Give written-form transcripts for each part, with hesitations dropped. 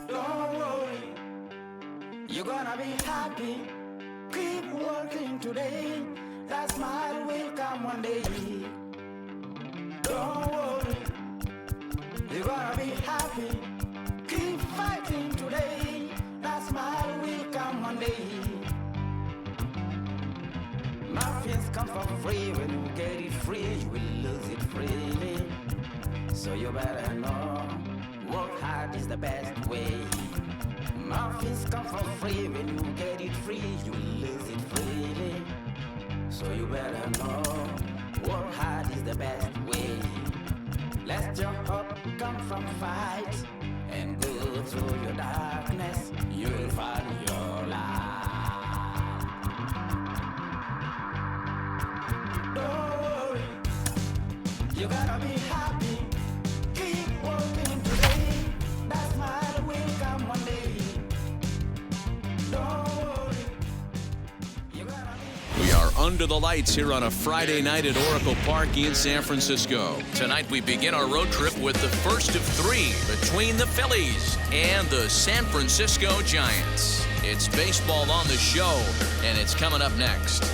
Don't worry, you're gonna be happy. Keep working today. That smile will come one day. Don't worry, you're gonna be happy. Keep fighting today. That smile will come one day. Muffins come for free. When you get it free, you will lose it freely. So you better know, work hard is the best way. Muffins come for free. When you get it free, you will lose it freely. So you better know, work hard is the best way. Let your hope come from fight and go through your darkness. You'll find your light. Don't worry, you gotta be happy. Keep working today. That smile will come one day. Don't worry, you gotta be. We are under the lights here on a Friday night at Oracle Park in San Francisco. Tonight we begin our road trip with the first of three between the Phillies and the San Francisco Giants. It's baseball on the show, and it's coming up next.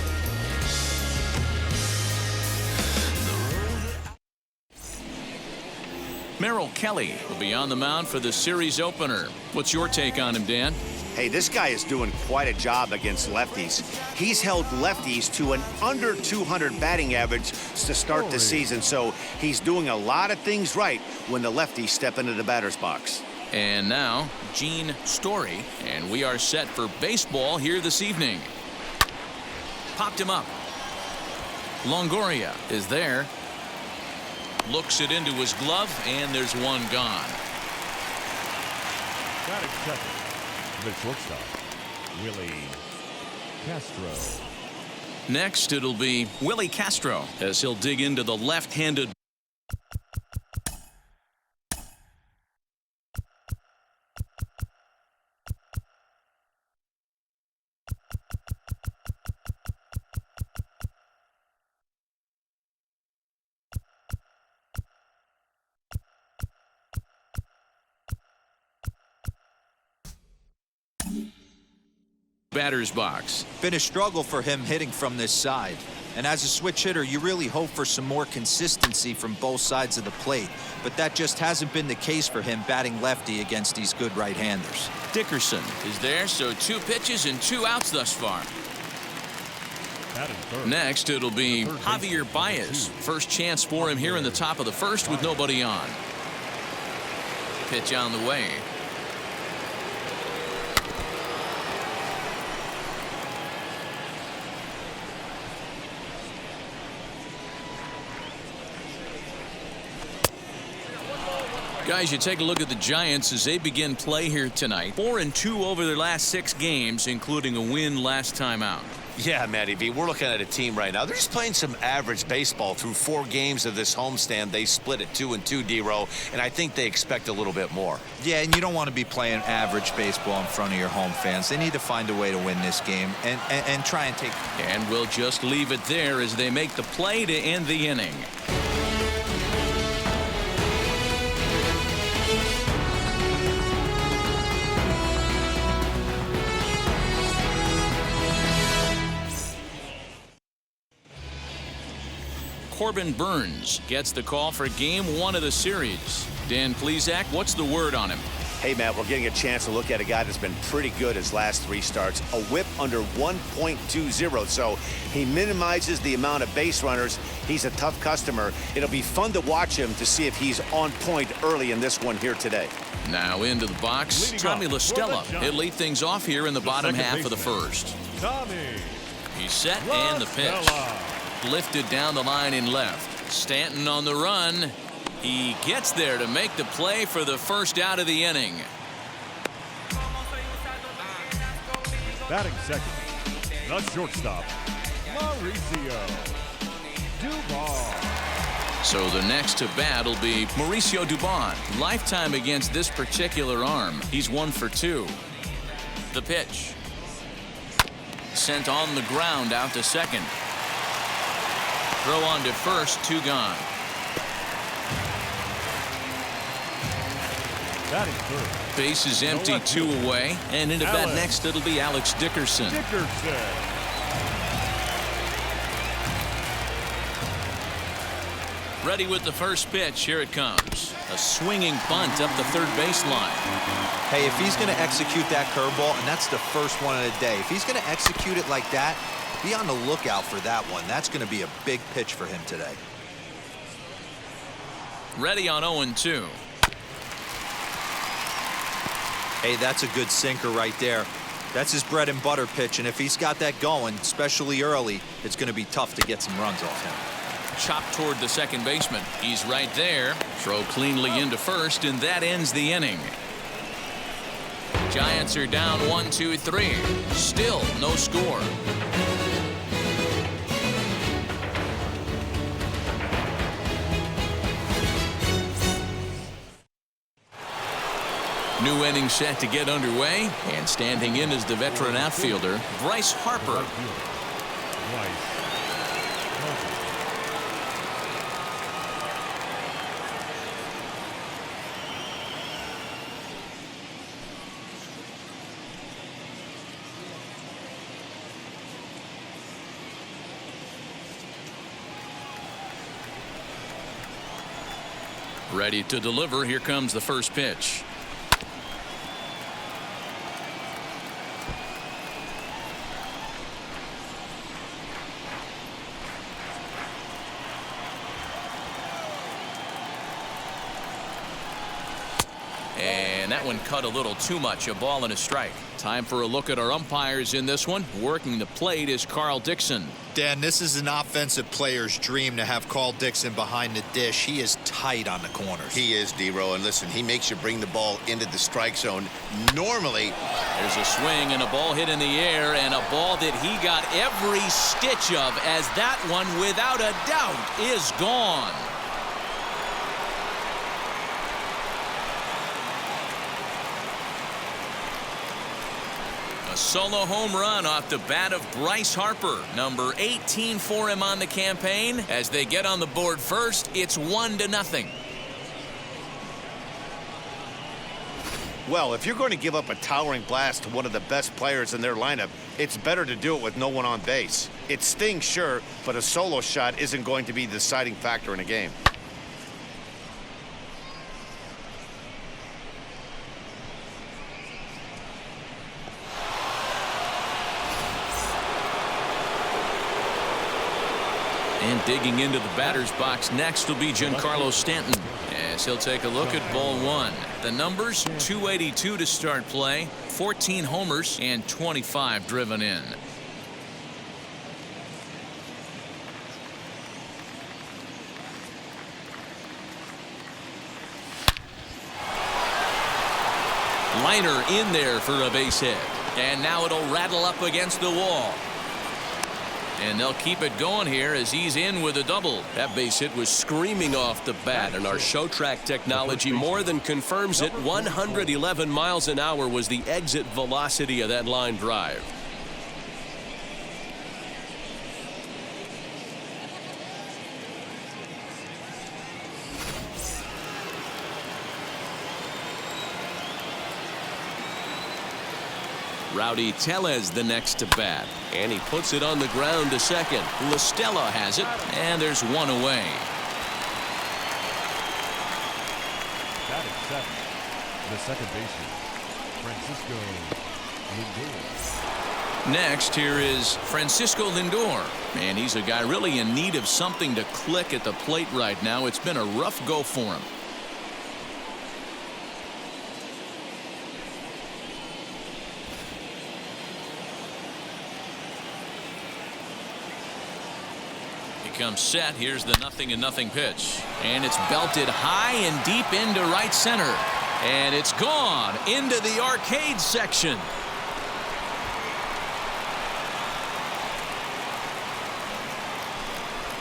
Merrill Kelly will be on the mound for the series opener. What's your take on him, Dan? Hey, this guy is doing quite a job against lefties. He's held lefties to an under 200 batting average to start the season, so he's doing a lot of things right when the lefties step into the batter's box. And now, Gene Story, and we are set for baseball here this evening. Popped him up. Longoria is there. Looks it into his glove, and there's one gone. Batting second, the shortstop, Willie Castro. Next, it'll be Willie Castro as he'll dig into the left-handed. Batter's box. Been a struggle for him hitting from this side. And as a switch hitter, you really hope for some more consistency from both sides of the plate. But that just hasn't been the case for him batting lefty against these good right-handers. Dickerson is there, so 2 pitches and 2 outs thus far. Next, it'll be Javier Baez. First chance for him here in the top of the first with nobody on. Pitch on the way. Guys, you take a look at the Giants as they begin play here tonight. 4-2 over their last 6 games, including a win last time out. Yeah, Matty V, we're looking at a team right now. They're just playing some average baseball through 4 games of this homestand. They split at 2-2, D-Row, and I think they expect a little bit more. Yeah, and you don't want to be playing average baseball in front of your home fans. They need to find a way to win this game and try and take. And we'll just leave it there as they make the play to end the inning. Corbin Burns gets the call for Game 1 of the series. Dan Plesac, what's the word on him? Hey, Matt, we're getting a chance to look at a guy that's been pretty good his last 3 starts. A whip under 1.20, so he minimizes the amount of base runners. He's a tough customer. It'll be fun to watch him to see if he's on point early in this one here today. Now into the box, Tommy La Stella. He'll lead things off here in the bottom half of the first. He's set and the pitch. Lifted down the line in left. Stanton on the run. He gets there to make the play for the first out of the inning. Batting second, the shortstop, Mauricio Dubon. So the next to bat will be Mauricio Dubon. Lifetime against this particular arm. He's 1 for 2. The pitch. Sent on the ground out to second. Throw on to first, 2 gone. Batting third. Base is empty, 2 away. And into bat next, it'll be Alex Dickerson. Ready with the first pitch. Here it comes. A swinging bunt up the third baseline. Hey, if he's going to execute that curveball, and that's the first one of the day, if he's going to execute it like that, be on the lookout for that one. That's going to be a big pitch for him today. Ready on 0-2. Hey, that's a good sinker right there. That's his bread and butter pitch, and if he's got that going, especially early, it's going to be tough to get some runs off him. Chopped toward the second baseman. He's right there. Throw cleanly into first, and that ends the inning. Giants are down 1-2-3. Still no score. New inning set to get underway, and standing in is the veteran outfielder, Bryce Harper. Ready to deliver. Here comes the first pitch. And that one cut a little too much. A ball and a strike. Time for a look at our umpires in this one. Working the plate is Carl Dixon. Dan, this is an offensive player's dream to have Carl Dixon behind the dish. He is tight on the corners. He is, D-Row, and listen, he makes you bring the ball into the strike zone. Normally, there's a swing and a ball hit in the air, and a ball that he got every stitch of, as that one, without a doubt, is gone. A solo home run off the bat of Bryce Harper, number 18 for him on the campaign. As they get on the board first, it's 1-0. well, if you're going to give up a towering blast to one of the best players in their lineup, it's better to do it with no one on base. It stings, sure, but a solo shot isn't going to be the deciding factor in a game. And digging into the batter's box next will be Giancarlo Stanton, as he'll take a look at ball one. The numbers: 282 to start play, 14 homers, and 25 driven in. Liner in there for a base hit, and now it'll rattle up against the wall. And they'll keep it going here as he's in with a double. That base hit was screaming off the bat, and our show track technology more than confirms it. 111 miles an hour was the exit velocity of that line drive. Rowdy Tellez the next to bat, and he puts it on the ground to second. LaStella has it, and there's one away. Batting seventh, the second baseman, Francisco Lindor. Next, here is Francisco Lindor, and he's a guy really in need of something to click at the plate right now. It's been a rough go for him. Comes set. Here's the 0-0 pitch, and it's belted high and deep into right center, and it's gone into the arcade section.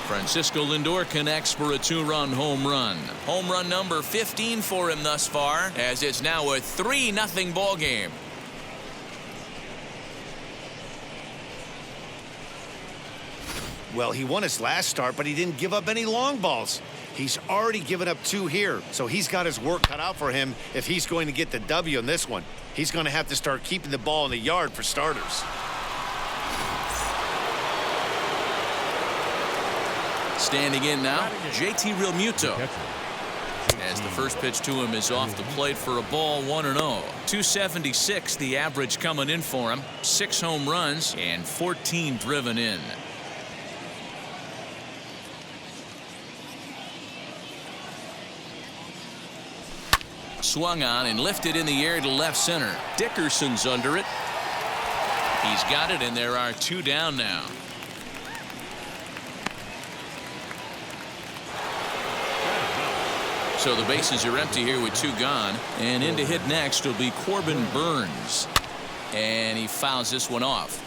Francisco Lindor connects for a two-run home run. Home run number 15 for him thus far, as it's now a 3-0 ball game. Well, he won his last start, but he didn't give up any long balls. He's already given up 2 here, so he's got his work cut out for him if he's going to get the W in this one. He's going to have to start keeping the ball in the yard for starters. Standing in now, JT Realmuto. As the first pitch to him is off the plate for a ball, 1-0. 276 the average coming in for him. 6 home runs and 14 driven in. Swung on and lifted in the air to left center. Dickerson's under it. He's got it, and there are 2 down now. So the bases are empty here with 2 gone, and in to hit next will be Corbin Burns, and he fouls this one off.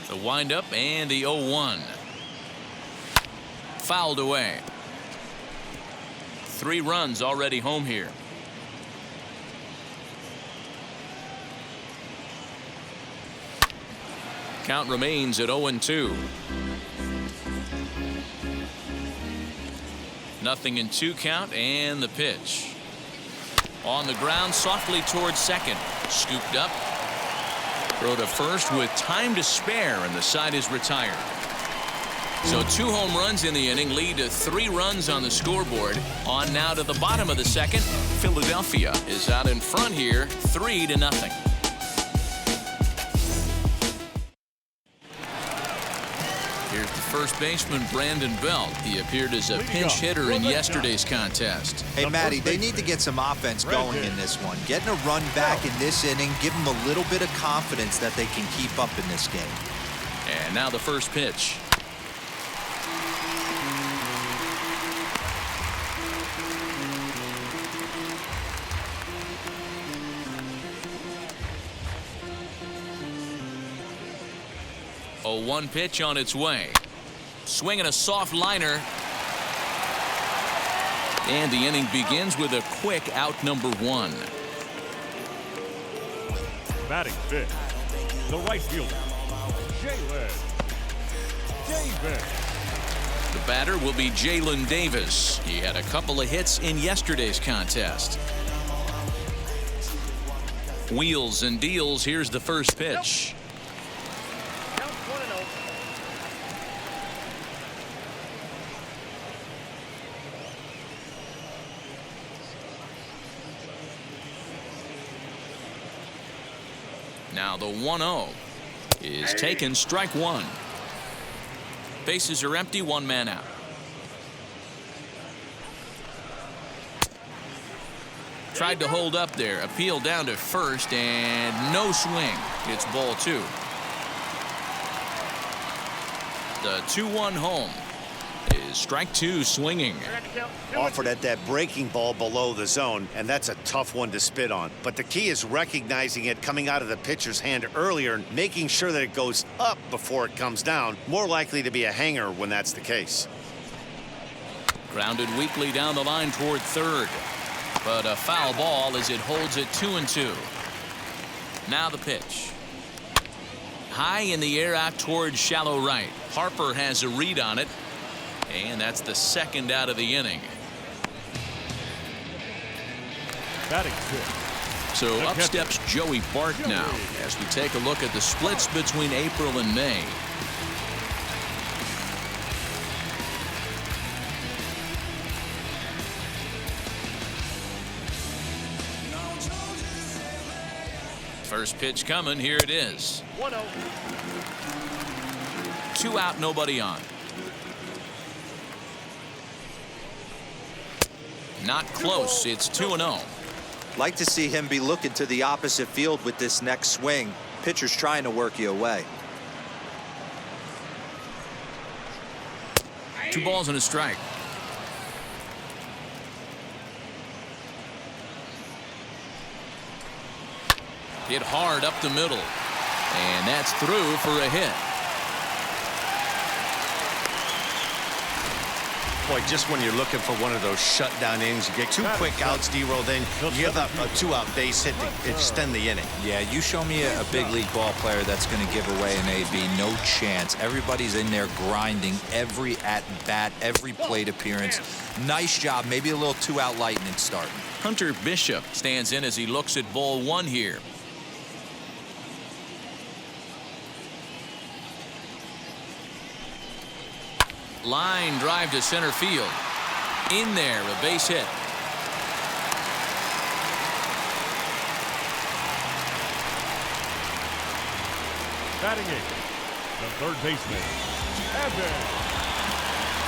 The windup and the 0-1. Fouled away. 3 runs already home here. Count remains at 0-2. Nothing in 2 count, and the pitch. On the ground, softly towards second. Scooped up. Throw to first with time to spare, and the side is retired. So 2 home runs in the inning lead to 3 runs on the scoreboard. On now to the bottom of the second. Philadelphia is out in front here, 3-0. Here's the first baseman, Brandon Belt. He appeared as a pinch hitter in yesterday's contest. Hey, Matty, they need to get some offense going in this one. Getting a run back in this inning, give them a little bit of confidence that they can keep up in this game. And now the first pitch. A 1 pitch on its way. Swinging a soft liner. And the inning begins with a quick out, number 1. Batting fifth, the right fielder, Jalen Davis. The batter will be Jalen Davis. He had a couple of hits in yesterday's contest. Wheels and deals. Here's the first pitch. Now the 1-0 is taken, strike 1. Bases are empty, 1 man out. Tried to hold up there, appeal down to first, and no swing. It's ball 2. The 2-1 home is strike 2, swinging. Offered at that breaking ball below the zone, and that's a tough one to spit on. But the key is recognizing it coming out of the pitcher's hand earlier and making sure that it goes up before it comes down. More likely to be a hanger when that's the case. Grounded weakly down the line toward third, but a foul ball as it holds it 2-2. Now the pitch. High in the air out towards shallow right. Harper has a read on it, and that's the second out of the inning. Batting fifth. So up steps Joey Bart now as we take a look at the splits between April and May. First pitch coming. Here it is. 1-0. 2 out, nobody on. Not close. It's 2-0. Like to see him be looking to the opposite field with this next swing. Pitcher's trying to work you away. 2 balls and a strike. Hit hard up the middle, and that's through for a hit. Boy, just when you're looking for one of those shutdown innings, you get 2 quick outs, D-Roll, then you give up a 2-out base hit to extend the inning. Yeah, you show me a big league ball player that's going to give away an AB. No chance. Everybody's in there grinding every at-bat, every plate appearance. Nice job. Maybe a little 2-out lightning starting. Hunter Bishop stands in as he looks at ball 1 here. Line drive to center field. In there, a base hit. Batting 8th, the third baseman, Evan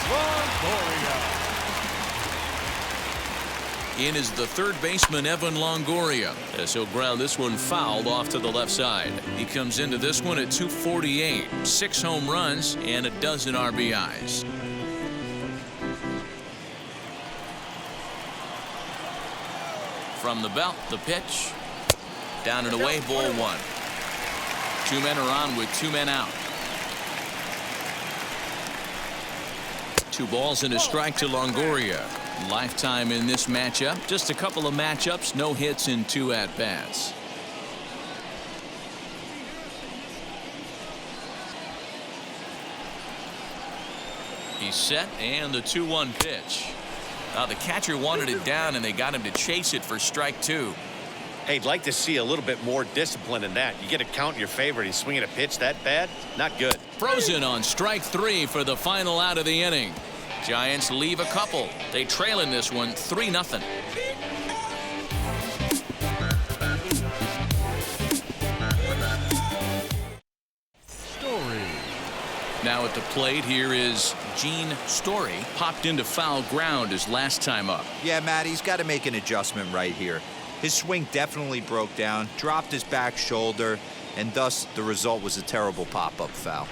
Longoria. In is the third baseman, Evan Longoria, as he'll ground this one foul off to the left side. He comes into this one at 248, 6 home runs and a dozen RBIs. From the belt, the pitch. Down and away, ball 1. 2 men are on with 2 men out. 2 balls and a strike to Longoria. Lifetime in this matchup. Just a couple of matchups, no hits in 2 at-bats. He's set, and the 2-1 pitch. The catcher wanted it down, and they got him to chase it for strike 2. Hey, I'd like to see a little bit more discipline in that. You get a count in your favor, and he's swinging a pitch that bad? Not good. Frozen on strike 3 for the final out of the inning. Giants leave a couple. They trail in this one 3-0. Story. Now at the plate, here is Gene Story. Popped into foul ground his last time up. Yeah, Matt, he's got to make an adjustment right here. His swing definitely broke down, dropped his back shoulder, and thus the result was a terrible pop-up foul.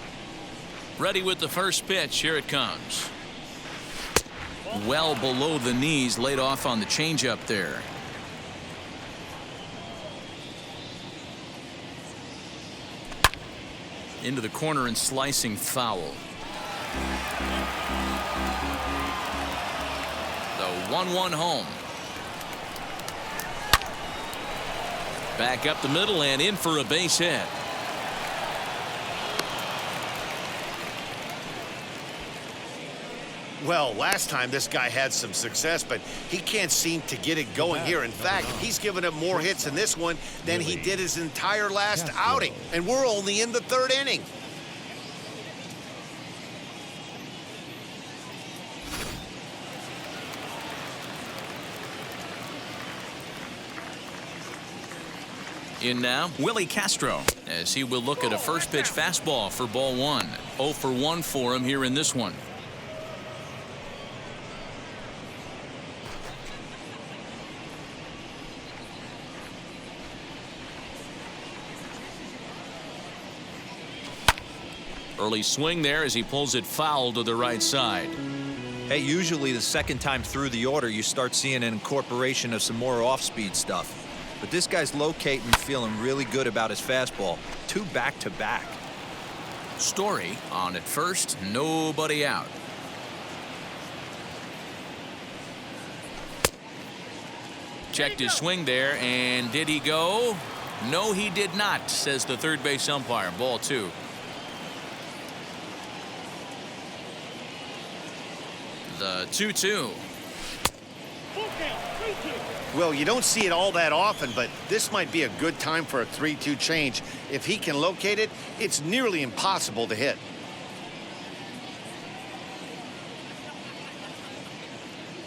Ready with the first pitch. Here it comes. Well below the knees, laid off on the changeup there. Into the corner and slicing foul. The 1-1 home. Back up the middle and in for a base hit. Well, last time this guy had some success, but he can't seem to get it going here. In fact, he's given up more hits in this one than he did his entire last outing. And we're only in the 3rd inning. In now, Willie Castro, as he will look at a first pitch fastball for ball 1. 0 for 1 for him here in this one. Early swing there as he pulls it foul to the right side. Hey, usually the second time through the order, you start seeing an incorporation of some more off-speed stuff. But this guy's locating, feeling really good about his fastball. 2 back-to-back. Story on at first, nobody out. Checked his swing there, and did he go? No, he did not, says the third base umpire. Ball 2. The 2-2. Well, you don't see it all that often, but this might be a good time for a 3-2 change. If he can locate it, it's nearly impossible to hit.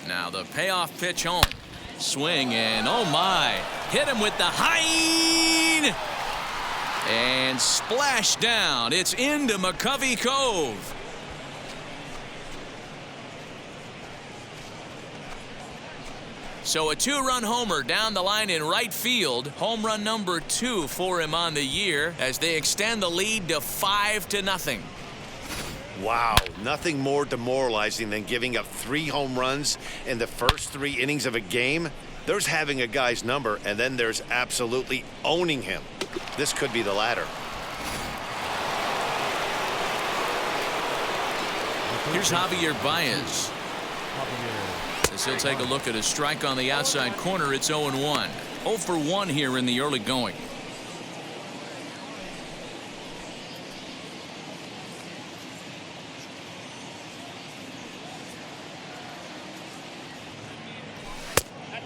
Now the payoff pitch home. Swing and oh my. Hit him with the high and splash down. It's into McCovey Cove. So a 2-run homer down the line in right field. Home run number 2 for him on the year as they extend the lead to 5-0. Wow, nothing more demoralizing than giving up 3 home runs in the first 3 innings of a game. There's having a guy's number, and then there's absolutely owning him. This could be the latter. Here's Javier Baez. As he'll take a look at a strike on the outside corner, it's 0-1. 0 for 1 here in the early going.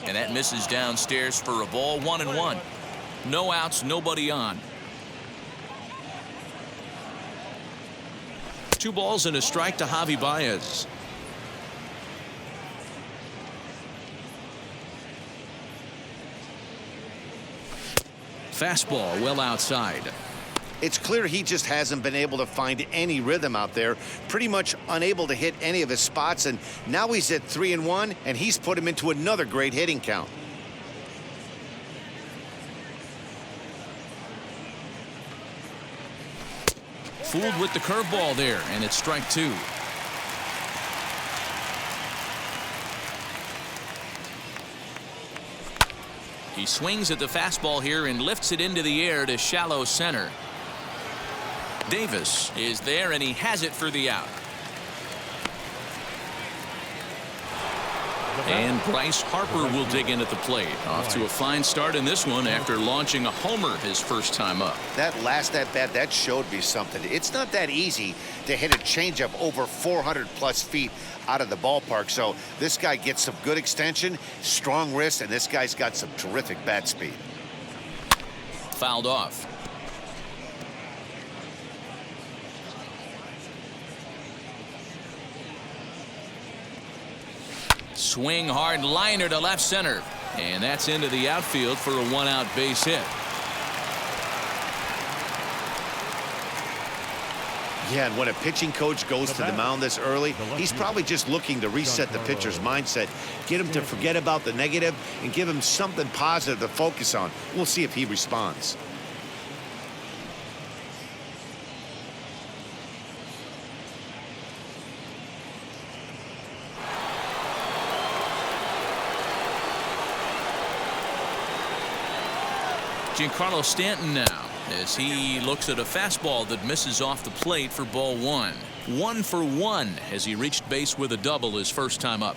And that misses downstairs for a ball. 1-1. No outs, nobody on. 2 balls and a strike to Javi Baez. Fastball well outside. It's clear he just hasn't been able to find any rhythm out there. Pretty much unable to hit any of his spots, and now he's at 3-1, and he's put him into another great hitting count. Fooled with the curveball there, and it's strike 2. He swings at the fastball here and lifts it into the air to shallow center. Davis is there, and he has it for the out. And Bryce Harper will dig in at the plate. Off to a fine start in this one after launching a homer his first time up. That last at bat, that showed me something. It's not that easy to hit a changeup over 400+ feet out of the ballpark. So this guy gets some good extension, strong wrist, and this guy's got some terrific bat speed. Fouled off. Swing hard liner to left center, and that's into the outfield for a 1-out base hit. Yeah, and when a pitching coach goes to the mound this early, he's probably just looking to reset the pitcher's mindset, get him to forget about the negative and give him something positive to focus on. We'll see if he responds. Giancarlo Stanton now, as he looks at a fastball that misses off the plate for ball 1. 1 for 1 as he reached base with a double his first time up.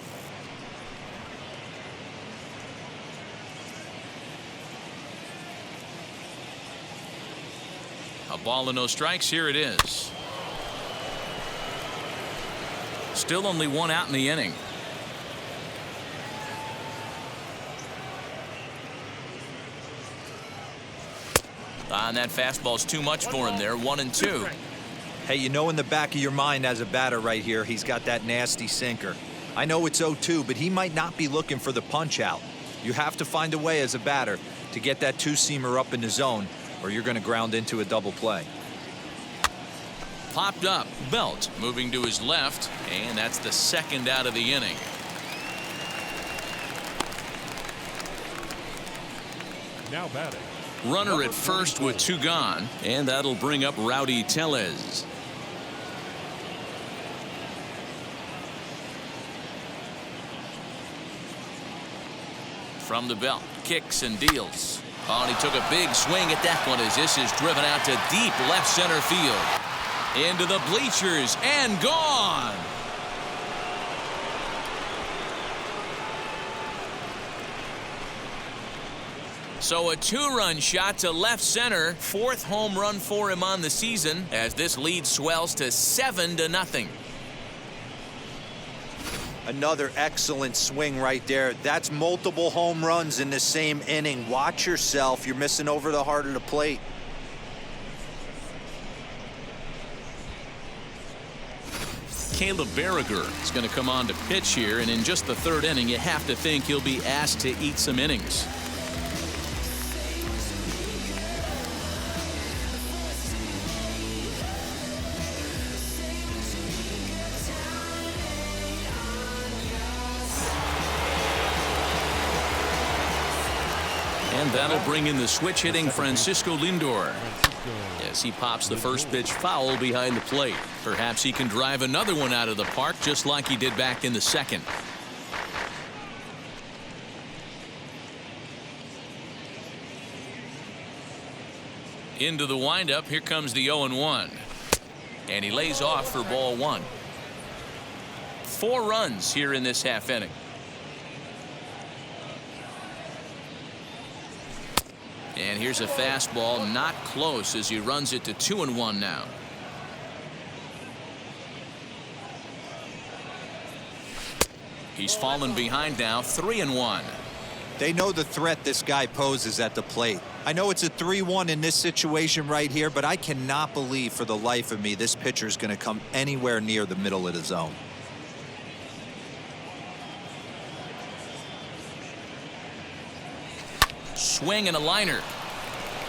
A ball and no strikes. Here it is. Still only 1 out in the inning. And that fastball's too much for him there. 1-2. Hey, you know in the back of your mind as a batter right here, he's got that nasty sinker. I know it's 0-2, but he might not be looking for the punch out. You have to find a way as a batter to get that 2-seamer up in the zone, or you're going to ground into a double play. Popped up. Belt moving to his left, and that's the 2nd out of the inning. Now batting. Runner at first with 2 gone, and that'll bring up Rowdy Tellez. From the belt, kicks and deals. Oh, and he took a big swing at that one as this is driven out to deep left center field. Into the bleachers and gone. So a 2-run shot to left center. 4th home run for him on the season as this lead swells to 7-0. Another excellent swing right there. That's multiple home runs in the same inning. Watch yourself. You're missing over the heart of the plate. Caleb Berriger is going to come on to pitch here, and in just the 3rd inning, you have to think he'll be asked to eat some innings. And that'll bring in the switch-hitting Francisco Lindor as he pops the first pitch foul behind the plate. Perhaps he can drive another one out of the park just like he did back in the 2nd. Into the windup. Here comes the 0-1. And he lays off for ball 1. 4 runs here in this half inning. And here's a fastball, not close, as he runs it to 2-1 now. He's fallen behind now, 3-1. They know the threat this guy poses at the plate. I know it's a 3-1 in this situation right here, but I cannot believe for the life of me this pitcher is going to come anywhere near the middle of the zone. Swing and a liner.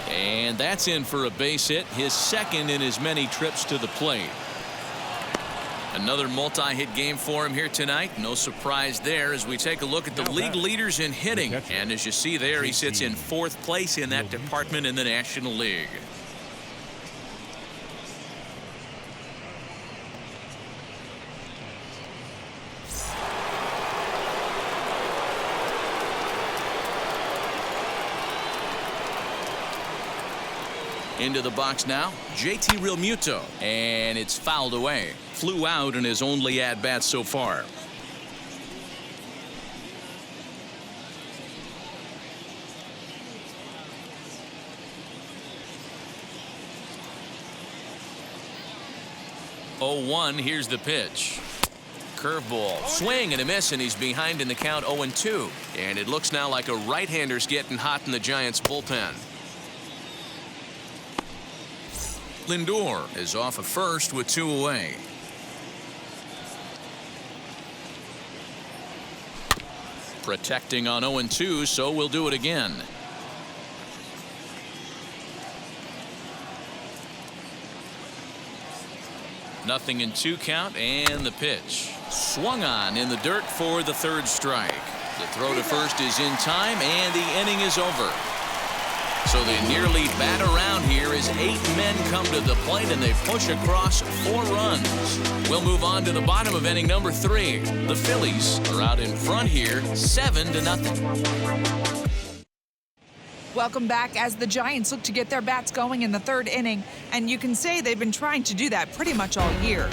And that's in for a base hit, his second in as many trips to the plate. Another multi-hit game for him here tonight. No surprise there as we take a look at the league leaders in hitting. And as you see there, he sits in 4th place in that department in the National League. Into the box now, JT Realmuto, and it's fouled away. Flew out in his only at-bat so far. Oh, 1, here's the pitch. Curveball, swing and a miss, and he's behind in the count 0-2. And it looks now like a right-hander's getting hot in the Giants bullpen. Lindor is off of first with 2 away. Protecting on 0-2, so we'll do it again. Nothing in 2 count, and the pitch. Swung on in the dirt for the 3rd strike. The throw to first is in time, and the inning is over. So they nearly bat around here as 8 men come to the plate and they push across 4 runs. We'll move on to the bottom of inning number 3. The Phillies are out in front here, 7-0. Welcome back as the Giants look to get their bats going in the 3rd inning, and you can say they've been trying to do that pretty much all year.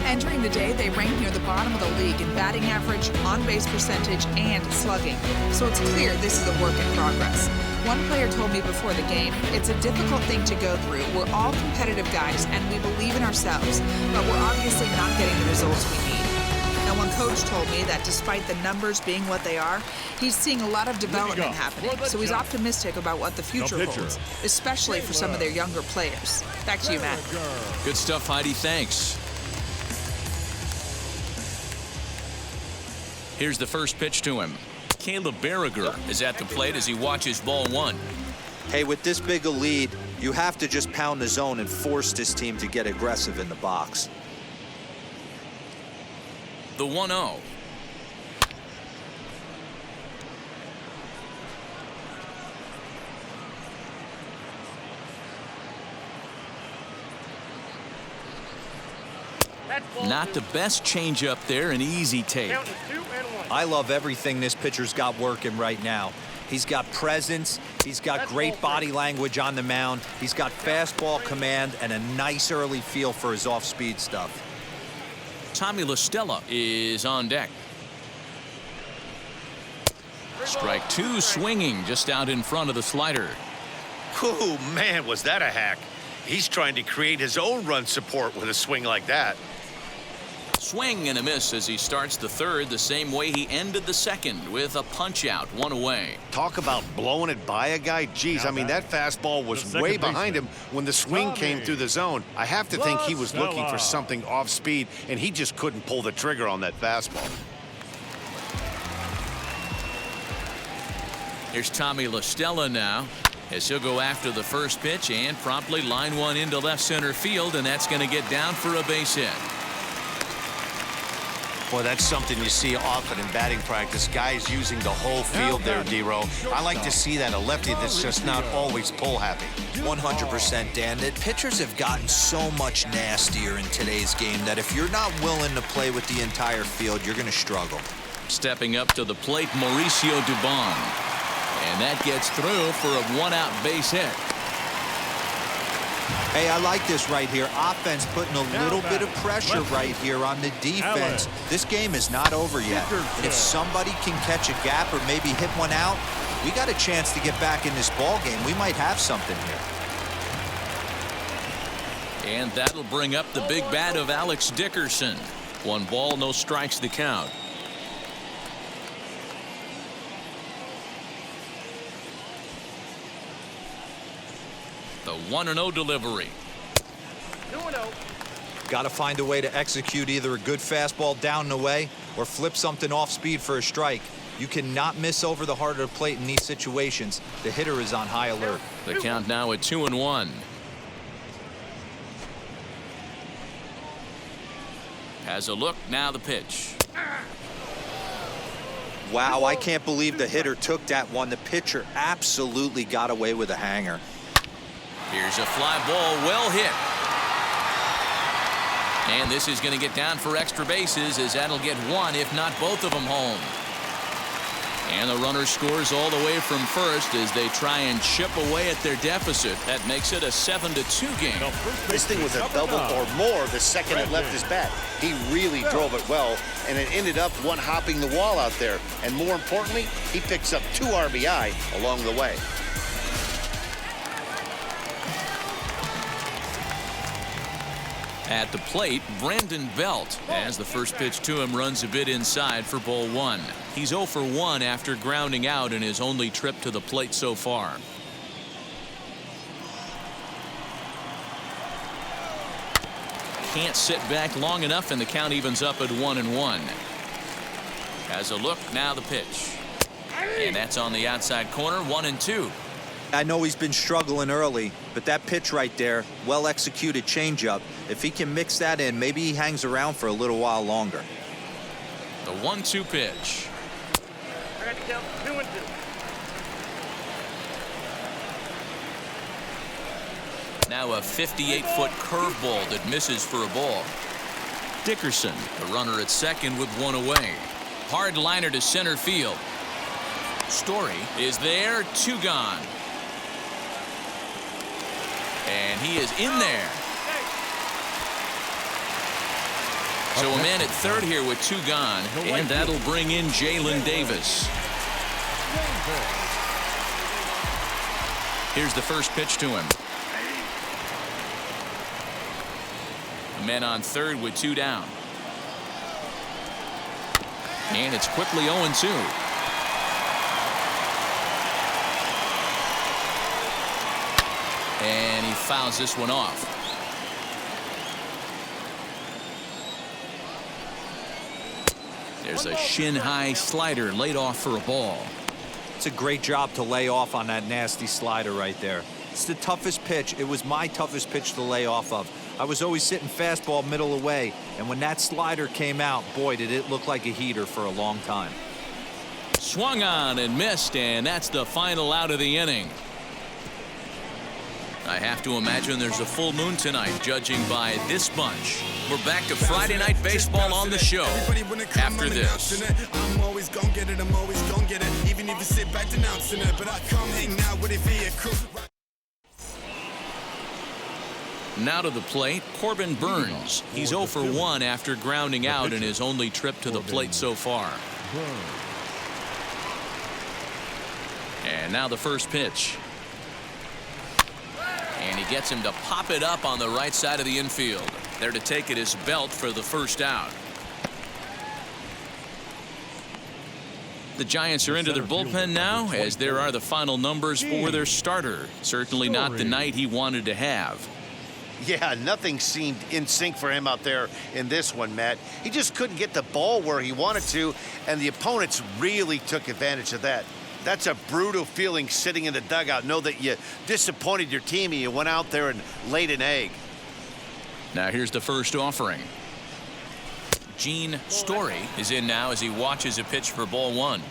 Entering the day, they rank near the bottom of the league in batting average, on-base percentage, and slugging. So it's clear this is a work in progress. One player told me before the game, it's a difficult thing to go through. We're all competitive guys, and we believe in ourselves, but we're obviously not getting the results we need. Now, one coach told me that despite the numbers being what they are, he's seeing a lot of development happening, so he's optimistic about what the future holds, especially for some of their younger players. Back to you, Matt. Good stuff, Heidi. Thanks. Here's the first pitch to him. Caleb Berriger is at the plate as he watches ball 1. Hey, with this big a lead, you have to just pound the zone and force this team to get aggressive in the box. The 1-0. Not the best changeup there, an easy take. I love everything this pitcher's got working right now. He's got presence, he's got great body language on the mound, he's got fastball command and a nice early feel for his off-speed stuff. Tommy La Stella is on deck. Strike 2, swinging just out in front of the slider. Oh, man, was that a hack. He's trying to create his own run support with a swing like that. Swing and a miss as he starts the 3rd the same way he ended the 2nd with a punch out, 1 away. Talk about blowing it by a guy. Geez, I mean, that fastball was way behind him when the swing came through the zone. I have to think he was looking for something off speed, and he just couldn't pull the trigger on that fastball. Here's Tommy La Stella now as he'll go after the first pitch and promptly line one into left center field, and that's going to get down for a base hit. Boy, that's something you see often in batting practice. Guys using the whole field there, D-Row. I like to see that, a lefty that's just not always pull happy. 100%, Dan. That pitchers have gotten so much nastier in today's game that if you're not willing to play with the entire field, you're going to struggle. Stepping up to the plate, Mauricio Dubon. And that gets through for a one-out base hit. Hey, I like this right here. Offense putting a little bit of pressure right here on the defense. This game is not over yet. And if somebody can catch a gap or maybe hit one out, we got a chance to get back in this ball game. We might have something here. And that'll bring up the big bat of Alex Dickerson. 1 ball, no strikes to count. The 1-0 delivery. 2-0. Got to find a way to execute either a good fastball down and away or flip something off speed for a strike. You cannot miss over the heart of the plate in these situations. The hitter is on high alert. The count now at 2-1. Has a look, now the pitch. Wow, I can't believe the hitter took that one. The pitcher absolutely got away with a hanger. Here's a fly ball, well hit. And this is going to get down for extra bases, as that'll get one, if not both of them, home. And the runner scores all the way from first as they try and chip away at their deficit. That makes it a 7-2 game. This thing was a double or more the second it left his bat. He really drove it well, and it ended up one-hopping the wall out there. And more importantly, he picks up 2 RBI along the way. At the plate, Brandon Belt, as the first pitch to him runs a bit inside for ball 1. He's 0 for 1 after grounding out in his only trip to the plate so far. Can't sit back long enough, and the count evens up at 1-1. Has a look, now the pitch. And that's on the outside corner, 1-2. I know he's been struggling early, but that pitch right there, well-executed changeup. If he can mix that in, maybe he hangs around for a little while longer. The 1-2 pitch. I got to count 2-2. Now a 58-foot curveball that misses for a ball. Dickerson, the runner at second with 1 away. Hard liner to center field. Story is there, 2 gone. And he is in there. So a man at third here with 2 gone, and that'll bring in Jalen Davis. Here's the first pitch to him. A man on third with 2 down. And it's quickly 0-2. And he fouls this one off. There's a shin-high slider laid off for a ball. It's a great job to lay off on that nasty slider right there. It's the toughest pitch. It was my toughest pitch to lay off of. I was always sitting fastball middle away, and when that slider came out, boy, did it look like a heater for a long time. Swung on and missed, and that's the final out of the inning. I have to imagine there's a full moon tonight, judging by this bunch. We're back to Friday Night Baseball on the show after this. I'm always gonna get it, I'm always gonna get it, even if you sit back denouncing it, but I come hang out with it via crew. Now to the plate, Corbin Burns. He's 0 for 1 after grounding out in his only trip to the plate so far. And now the first pitch. And he gets him to pop it up on the right side of the infield. There to take it is Belt for the first out. The Giants are into their bullpen now, as there are the final numbers for their starter. Certainly not the night he wanted to have. Yeah, nothing seemed in sync for him out there in this one, Matt. He just couldn't get the ball where he wanted to, and the opponents really took advantage of that. That's a brutal feeling sitting in the dugout. Know that you disappointed your team and you went out there and laid an egg. Now here's the first offering. Gene Story is in now as he watches a pitch for ball 1.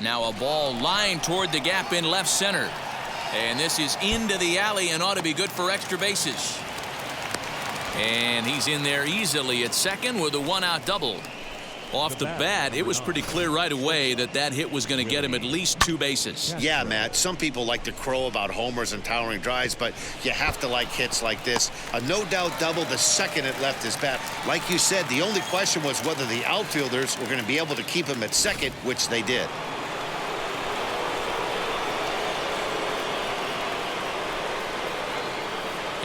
Now a ball lined toward the gap in left center. And this is into the alley and ought to be good for extra bases. And he's in there easily at second with a 1-out double. Off the bat, it was pretty clear right away that that hit was going to get him at least 2 bases. Yeah, Matt, some people like to crow about homers and towering drives, but you have to like hits like this. A no-doubt double the second it left his bat. Like you said, the only question was whether the outfielders were going to be able to keep him at second, which they did.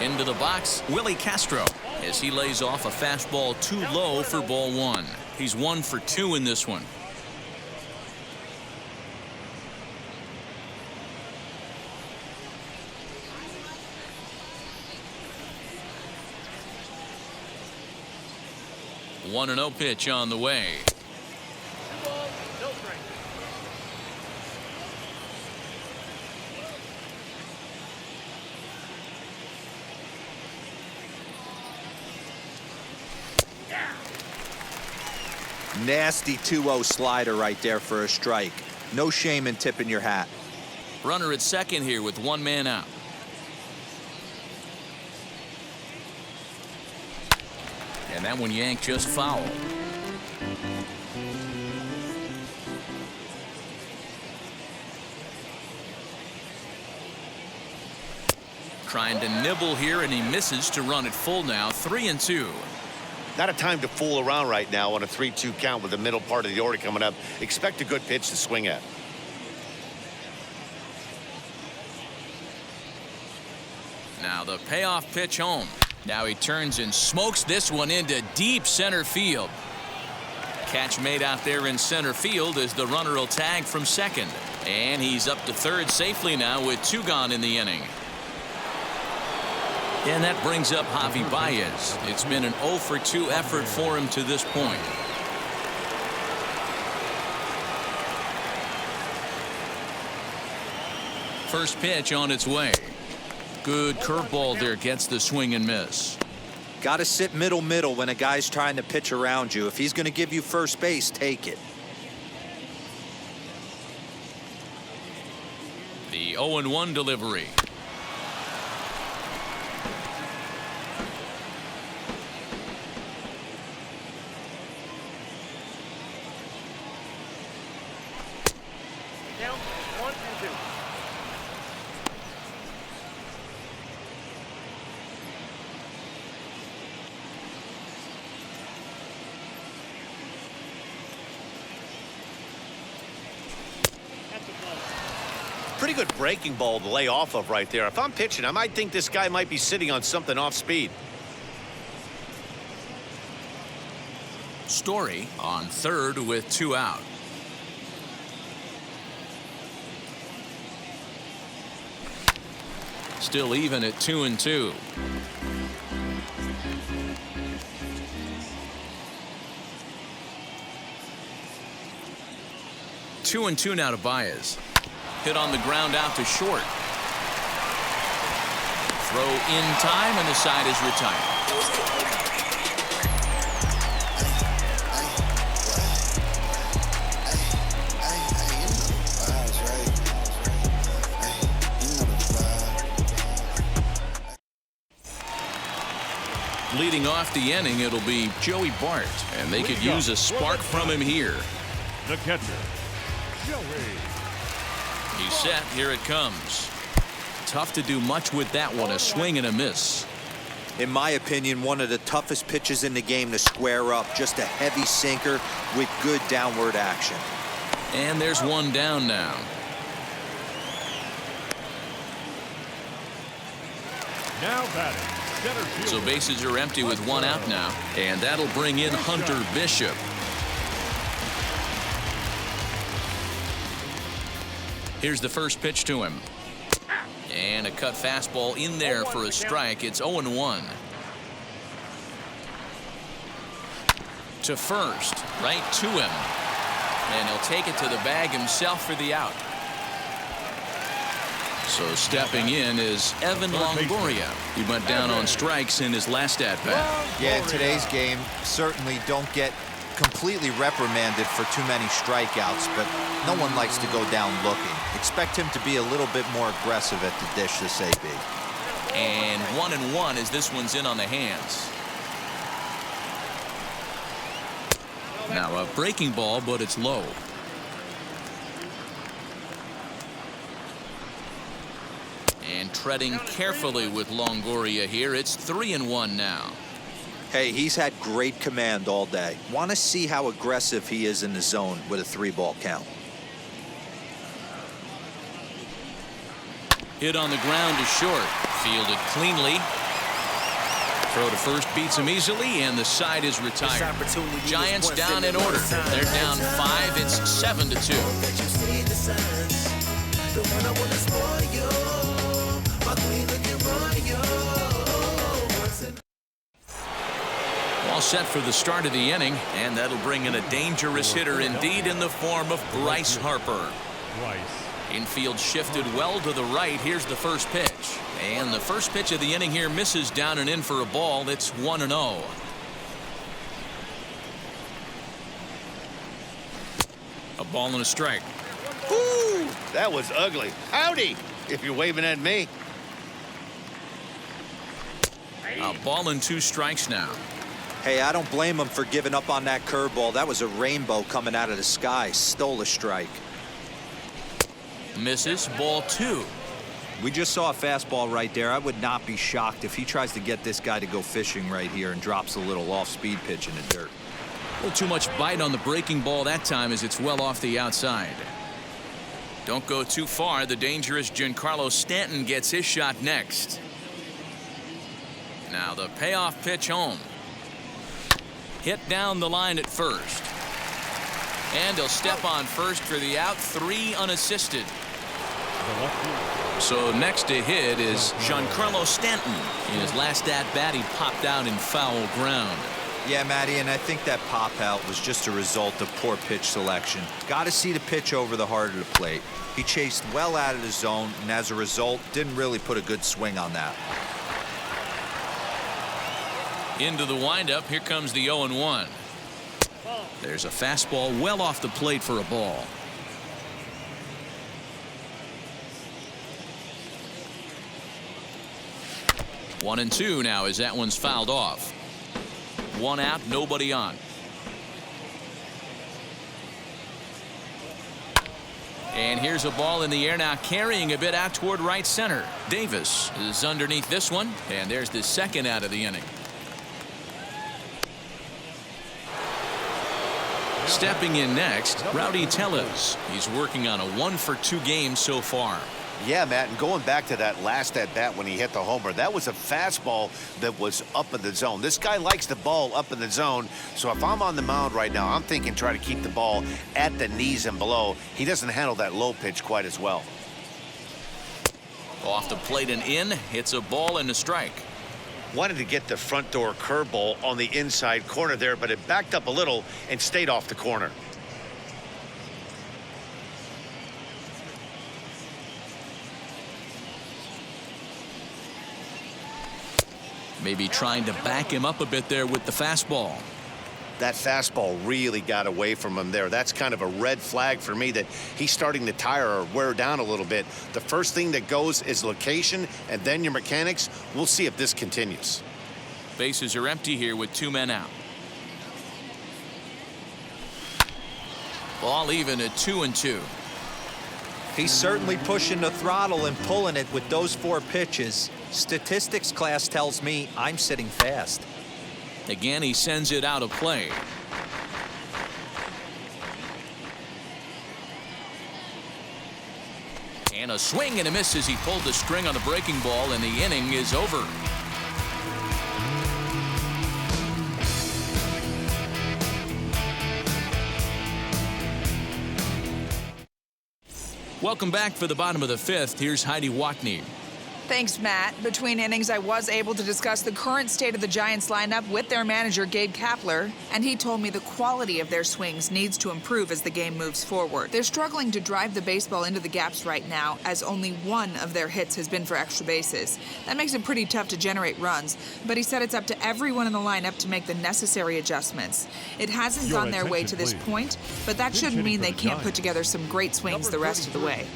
Into the box, Willie Castro, as he lays off a fastball too low for ball 1. He's 1 for 2 in this one. One and 0 pitch on the way. Nasty 2-0 slider right there for a strike. No shame in tipping your hat. Runner at second here with 1 man out. And that one yanked just foul. Trying to nibble here, and he misses to run it full now. 3-2. Not a time to fool around right now on a 3-2 count with the middle part of the order coming up. Expect a good pitch to swing at. Now the payoff pitch home. Now he turns and smokes this one into deep center field. Catch made out there in center field as the runner will tag from second. And he's up to third safely now with 2 gone in the inning. And that brings up Javi Baez. It's been an 0 for 2 effort for him to this point. First pitch on its way. Good curveball there, gets the swing and miss. Got to sit middle when a guy's trying to pitch around you. If he's going to give you first base, take it. The 0-1 delivery. Down 1-2. Pretty good breaking ball to lay off of right there. If I'm pitching, I might think this guy might be sitting on something off speed. Story on third with 2 out. Still even at 2-2. Two and two now to Baez. Hit on the ground out to short. Throw in time, and the side is retired. Leading off the inning, it'll be Joey Bart, and they could use a spark from him here. The catcher, Joey. He's set. Here it comes. Tough to do much with that one. A swing and a miss. In my opinion, one of the toughest pitches in the game to square up. Just a heavy sinker with good downward action. And there's one down now. Now batting. So bases are empty with one out now, and that'll bring in Hunter Bishop. Here's the first pitch to him. And a cut fastball in there for a strike. It's 0-1. To first, right to him. And he'll take it to the bag himself for the out. So stepping in is Evan Longoria. He went down on strikes in his last at-bat. Yeah, in today's game, certainly don't get completely reprimanded for too many strikeouts, but no one likes to go down looking. Expect him to be a little bit more aggressive at the dish this AB. And 1-1 as this one's in on the hands. Now a breaking ball, but it's low. And treading carefully with Longoria here. It's 3-1 now. Hey, he's had great command all day. Want to see how aggressive he is in the zone with a 3-ball count. Hit on the ground is short. Fielded cleanly. Throw to first beats him easily, and the side is retired. Giants down in order. They're down 5. It's 7-2. All set for the start of the inning, and that'll bring in a dangerous hitter indeed in the form of Bryce Harper. Infield shifted well to the right. Here's the first pitch. And the first pitch of the inning here misses down and in for a ball. It's 1-0. A ball and a strike. Woo! That was ugly. Howdy, if you're waving at me. A ball and 2 strikes now. Hey, I don't blame him for giving up on that curveball. That was a rainbow coming out of the sky. Stole a strike. Misses. Ball 2. We just saw a fastball right there. I would not be shocked if he tries to get this guy to go fishing right here and drops a little off-speed pitch in the dirt. A little too much bite on the breaking ball that time as it's well off the outside. Don't go too far. The dangerous Giancarlo Stanton gets his shot next. Now the payoff pitch home. Hit down the line at first. And he'll step on first for the out. 3 unassisted. So next to hit is Giancarlo Stanton. In his last at-bat, he popped out in foul ground. Yeah, Matty, and I think that pop-out was just a result of poor pitch selection. Got to see the pitch over the heart of the plate. He chased well out of the zone, and as a result, didn't really put a good swing on that. Into the windup. Here comes the 0-1. There's a fastball well off the plate for a ball. One and 2 now as that one's fouled off. 1 out, nobody on. And here's a ball in the air now, carrying a bit out toward right center. Davis is underneath this one, and there's the second out of the inning. Stepping in next, Rowdy Tellez. He's working on a 1-for-2 game so far. Yeah, Matt, and going back to that last at-bat when he hit the homer, that was a fastball that was up in the zone. This guy likes the ball up in the zone, so if I'm on the mound right now, I'm thinking try to keep the ball at the knees and below. He doesn't handle that low pitch quite as well. Off the plate and in, hits a ball and a strike. Wanted to get the front door curveball on the inside corner there, but it backed up a little and stayed off the corner. Maybe trying to back him up a bit there with the fastball. That fastball really got away from him there. That's kind of a red flag for me that he's starting to tire or wear down a little bit. The first thing that goes is location and then your mechanics. We'll see if this continues. Bases are empty here with 2 men out. Ball even at 2-2. He's certainly pushing the throttle and pulling it with those 4 pitches. Statistics class tells me I'm sitting fast. Again, he sends it out of play. And a swing and a miss as he pulled the string on the breaking ball, and the inning is over. Welcome back for the bottom of the 5th. Here's Heidi Watney. Thanks, Matt. Between innings, I was able to discuss the current state of the Giants lineup with their manager, Gabe Kapler, and he told me the quality of their swings needs to improve as the game moves forward. They're struggling to drive the baseball into the gaps right now, as only 1 of their hits has been for extra bases. That makes it pretty tough to generate runs, but he said it's up to everyone in the lineup to make the necessary adjustments. It hasn't gone their way to this point, but that shouldn't mean they can't put together some great swings the rest of the way.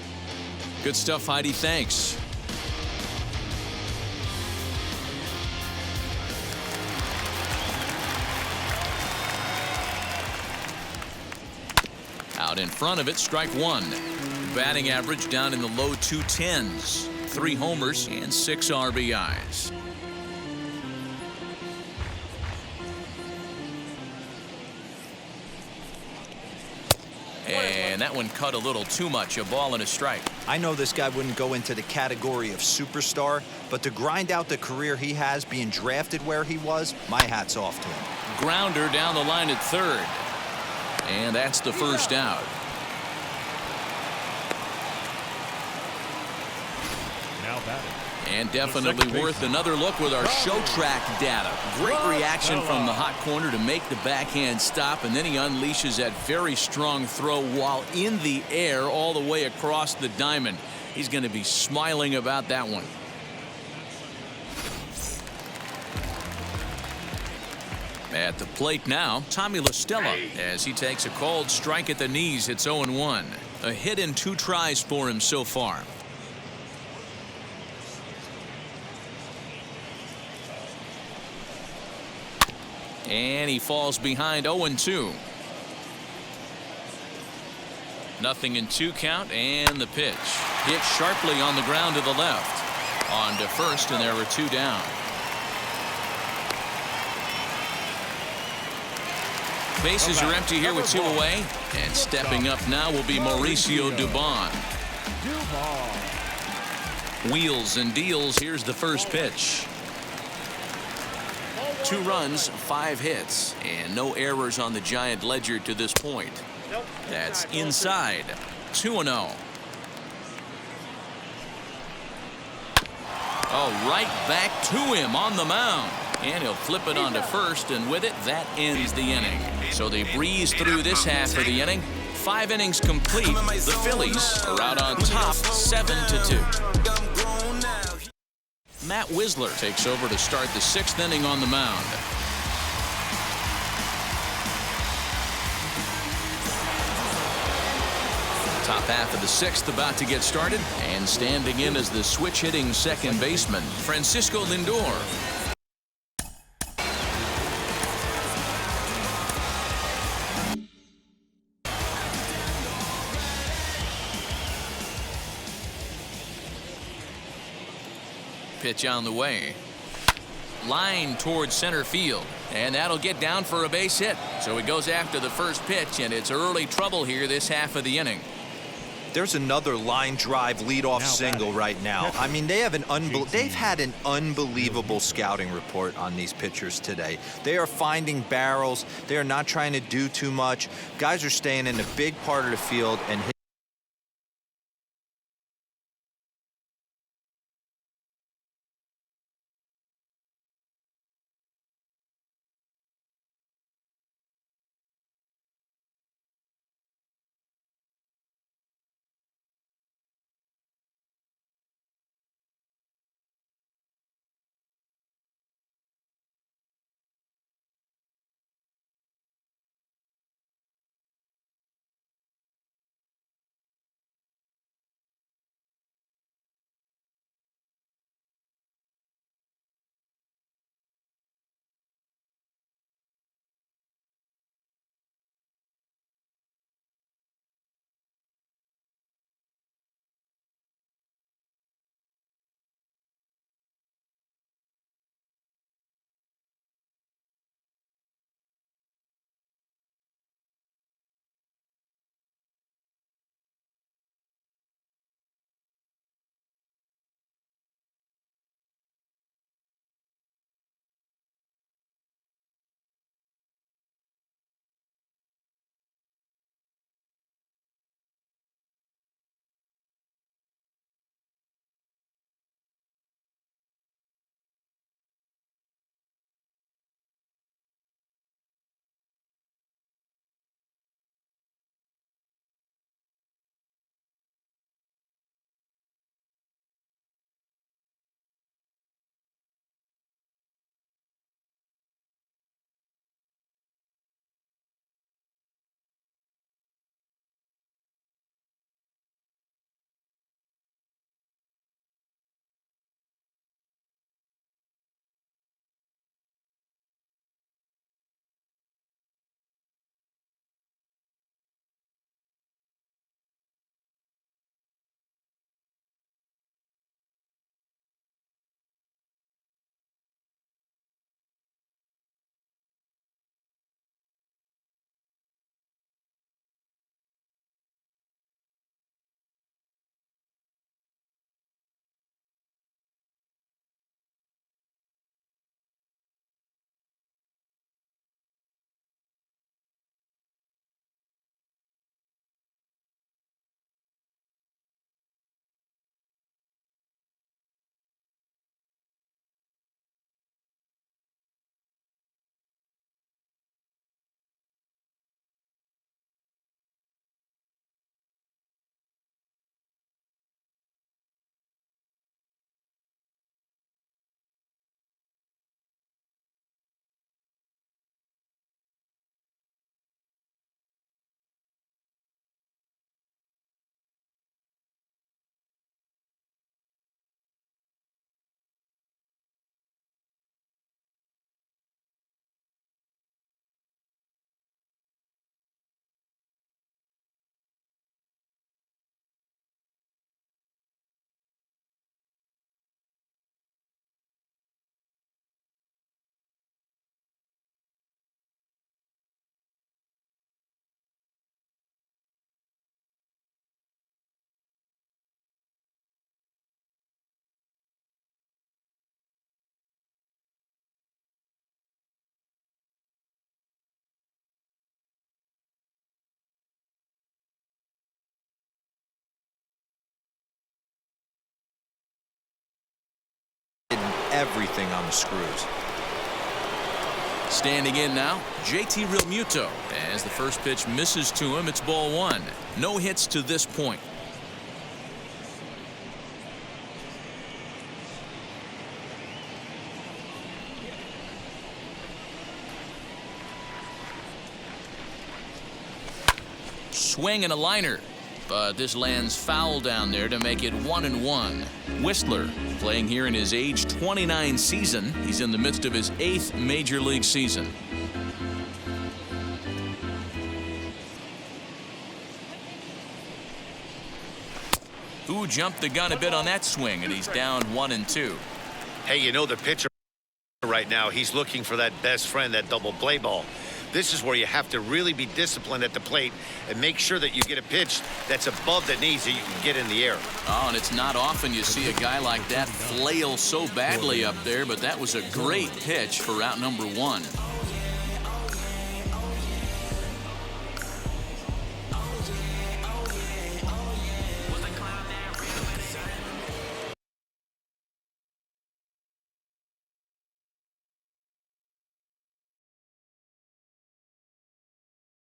Good stuff, Heidi. Thanks. in front of it, strike one. Batting average down in the low 210s. 3 homers and 6 RBIs. And that one cut a little too much. A ball and a strike. I know this guy wouldn't go into the category of superstar, but to grind out the career he has being drafted where he was, my hat's off to him. Grounder down the line at third. And that's the first out. Now batting. And definitely worth another look with our show track data. Great reaction from the hot corner to make the backhand stop, and then he unleashes that very strong throw while in the air all the way across the diamond. He's going to be smiling about that one. At the plate now, Tommy La Stella, as he takes a called strike at the knees. It's 0-1. A hit in 2 tries for him so far. And he falls behind 0-2. Nothing in 2 count, and the pitch. Hit sharply on the ground to the left. On to first, and there were 2 down. Bases are empty here with 2 away. And stepping up now will be Mauricio Dubon. Wheels and deals. Here's the first pitch. 2 runs, 5 hits, and no errors on the Giant ledger to this point. That's inside. 2-0. Oh, right back to him on the mound. And he'll flip it onto first, and with it, that ends the inning. So they breeze through this half of the inning. 5 innings complete. The Phillies are out on top, 7-2. Matt Wisler takes over to start the 6th inning on the mound. Top half of the 6th about to get started, and standing in as the switch-hitting second baseman, Francisco Lindor. Pitch on the way. Line towards center field, and that'll get down for a base hit. So he goes after the first pitch, and it's early trouble here this half of the inning. There's another line drive leadoff single right now. I mean, they've had an unbelievable scouting report on these pitchers today. They are finding barrels. They are not trying to do too much. Guys are staying in a big part of the field and hitting everything on the screws. Standing in now, JT Realmuto. As the first pitch misses to him, it's ball one. No hits to this point. Swing and a liner, but this lands foul down there to make it 1-1. Whistler playing here in his age 29 season. He's in the midst of his 8th major league season. Who jumped the gun a bit on that swing, and he's down 1-2. Hey, you know the pitcher right now, he's looking for that best friend, that double play ball. This is where you have to really be disciplined at the plate and make sure that you get a pitch that's above the knees that you can get in the air. Oh, and it's not often you see a guy like that flail so badly up there, but that was a great pitch for out number one.